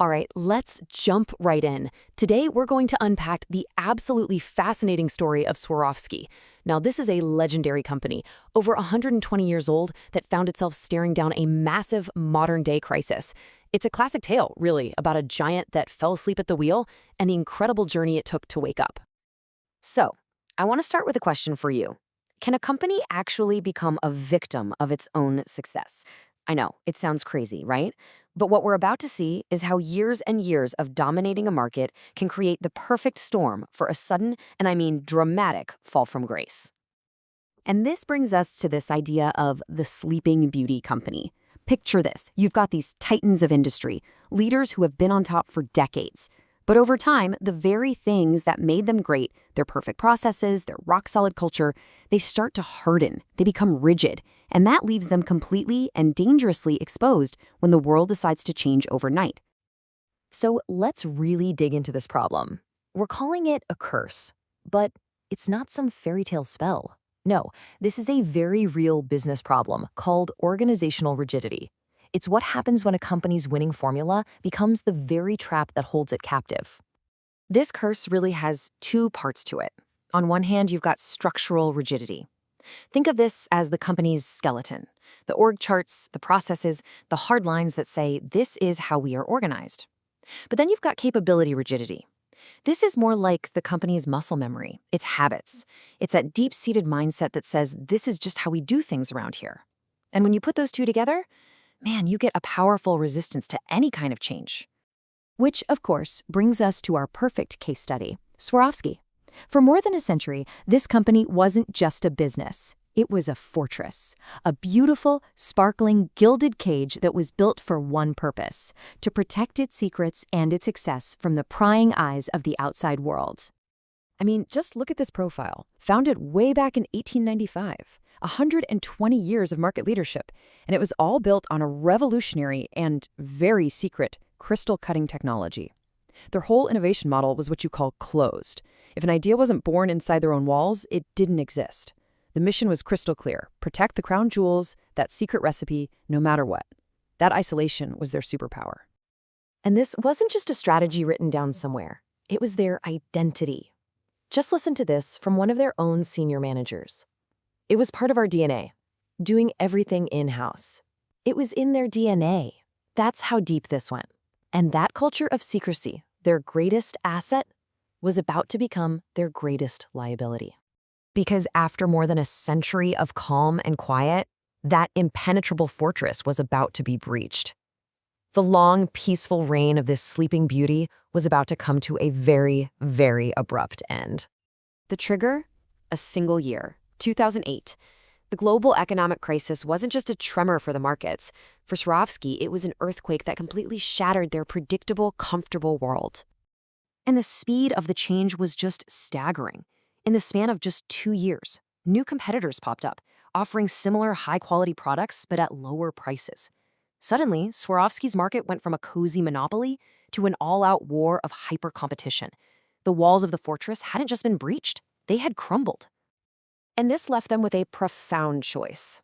All right, let's jump right in. Today, we're going to unpack the absolutely fascinating story of Swarovski. Now, this is a legendary company, over 120 years old, that found itself staring down a massive modern-day crisis. It's a classic tale, really, about a giant that fell asleep at the wheel and the incredible journey it took to wake up. So, I want to start with a question for you. Can a company actually become a victim of its own success? I know, it sounds crazy, right? But what we're about to see is how years and years of dominating a market can create the perfect storm for a sudden, and I mean dramatic, fall from grace. And this brings us to this idea of the sleeping beauty company. Picture this. You've got these titans of industry, leaders who have been on top for decades. But over time, the very things that made them great, their perfect processes, their rock-solid culture, they start to harden. They become rigid. And that leaves them completely and dangerously exposed when the world decides to change overnight. So let's really dig into this problem. We're calling it a curse, but it's not some fairy tale spell. No, this is a very real business problem called organizational rigidity. It's what happens when a company's winning formula becomes the very trap that holds it captive. This curse really has two parts to it. On one hand, you've got structural rigidity. Think of this as the company's skeleton, the org charts, the processes, the hard lines that say this is how we are organized. But then you've got capability rigidity. This is more like the company's muscle memory, its habits. It's that deep-seated mindset that says this is just how we do things around here. And when you put those two together, man, you get a powerful resistance to any kind of change. Which, of course, brings us to our perfect case study, Swarovski. For more than a century, this company wasn't just a business. It was a fortress, a beautiful, sparkling, gilded cage that was built for one purpose: to protect its secrets and its success from the prying eyes of the outside world. I mean, just look at this profile. Founded way back in 1895, 120 years of market leadership, and it was all built on a revolutionary and very secret crystal cutting technology. Their whole innovation model was what you call closed. If an idea wasn't born inside their own walls, it didn't exist. The mission was crystal clear: protect the crown jewels, that secret recipe, no matter what. That isolation was their superpower. And this wasn't just a strategy written down somewhere. It was their identity. Just listen to this from one of their own senior managers. It was part of our DNA, doing everything in-house. It was in their DNA. That's how deep this went. And that culture of secrecy, their greatest asset, was about to become their greatest liability. Because after more than a century of calm and quiet, that impenetrable fortress was about to be breached. The long, peaceful reign of this sleeping beauty was about to come to a very, very abrupt end. The trigger? A single year, 2008. The global economic crisis wasn't just a tremor for the markets. For Swarovski, it was an earthquake that completely shattered their predictable, comfortable world. And the speed of the change was just staggering. In the span of just 2 years, new competitors popped up, offering similar high-quality products but at lower prices. Suddenly, Swarovski's market went from a cozy monopoly to an all-out war of hyper-competition. The walls of the fortress hadn't just been breached, they had crumbled. And this left them with a profound choice: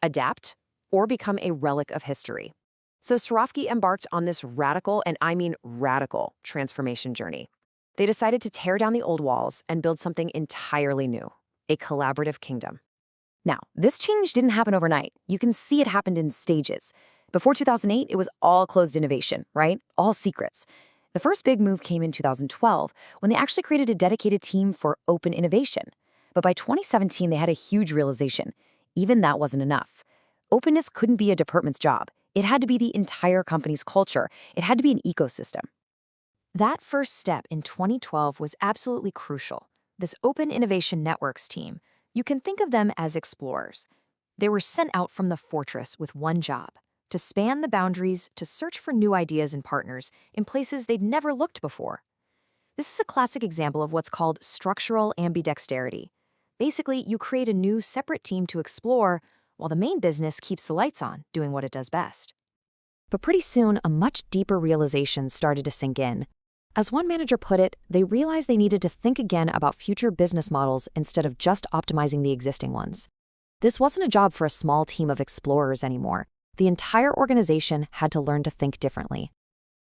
adapt or become a relic of history. So Swarovski embarked on this radical, and I mean radical, transformation journey. They decided to tear down the old walls and build something entirely new: a collaborative kingdom. Now, this change didn't happen overnight. You can see it happened in stages. Before 2008, it was all closed innovation, right? All secrets. The first big move came in 2012, when they actually created a dedicated team for open innovation. But by 2017, they had a huge realization. Even that wasn't enough. Openness couldn't be a department's job. It had to be the entire company's culture. It had to be an ecosystem. That first step in 2012 was absolutely crucial. This Open Innovation Networks team, you can think of them as explorers. They were sent out from the fortress with one job: to span the boundaries, to search for new ideas and partners in places they'd never looked before. This is a classic example of what's called structural ambidexterity. Basically, you create a new, separate team to explore, while the main business keeps the lights on, doing what it does best. But pretty soon, a much deeper realization started to sink in. As one manager put it, they realized they needed to think again about future business models instead of just optimizing the existing ones. This wasn't a job for a small team of explorers anymore. The entire organization had to learn to think differently.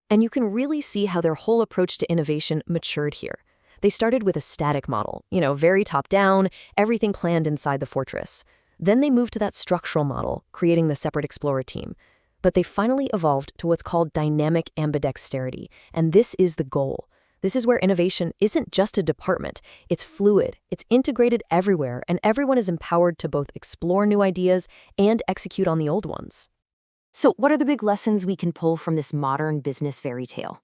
And you can really see how their whole approach to innovation matured here. They started with a static model, very top-down, everything planned inside the fortress. Then they moved to that structural model, creating the separate explorer team. But they finally evolved to what's called dynamic ambidexterity, and this is the goal. This is where innovation isn't just a department, it's fluid, it's integrated everywhere, and everyone is empowered to both explore new ideas and execute on the old ones. So what are the big lessons we can pull from this modern business fairy tale?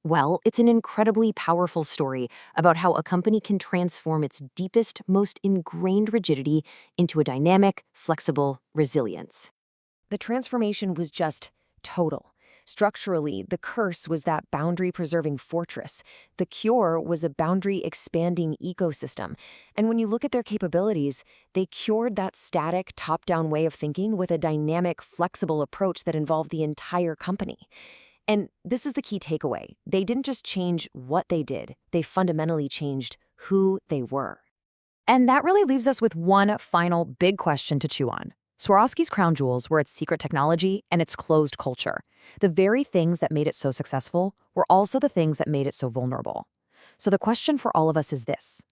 Well, it's an incredibly powerful story about how a company can transform its deepest, most ingrained rigidity into a dynamic, flexible resilience. The transformation was just total. Structurally, the curse was that boundary-preserving fortress. The cure was a boundary-expanding ecosystem. And when you look at their capabilities, they cured that static, top-down way of thinking with a dynamic, flexible approach that involved the entire company. And this is the key takeaway. They didn't just change what they did, they fundamentally changed who they were. And that really leaves us with one final big question to chew on. Swarovski's crown jewels were its secret technology and its closed culture. The very things that made it so successful were also the things that made it so vulnerable. So the question for all of us is this: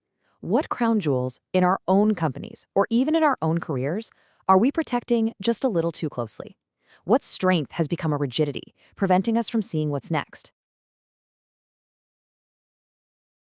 what crown jewels in our own companies, or even in our own careers, are we protecting just a little too closely? What strength has become a rigidity, preventing us from seeing what's next?